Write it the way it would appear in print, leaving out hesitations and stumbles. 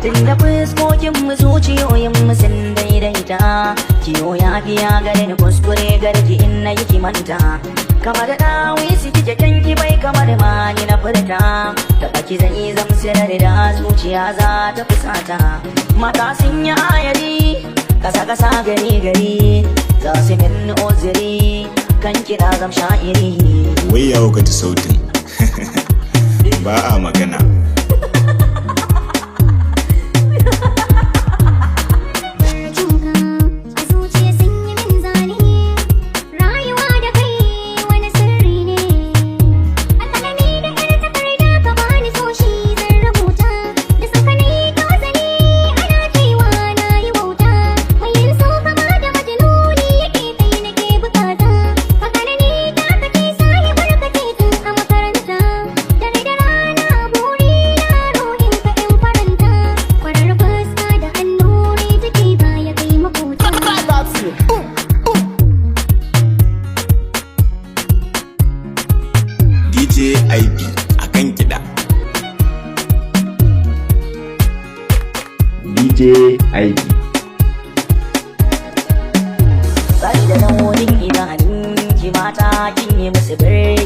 Tunda fuskokin mu zuciyoyin mu sun daidaita, kiyo ya biya gare ni kuskure garki in na yi kimanta. Kamar dawi su kike kanki bai kamar mani na furta, ta baki zai zamsirar da zuciya za ta fusata. Mata sun yi ayari kasa gari gari, za su min oziri kan kira zam sha'iri. Wai yawo ka ta sautin ba a magana. DJ IB akan kiɗa. DJ IB. Sai da nauyin idanun ki mata kin yi musu birni.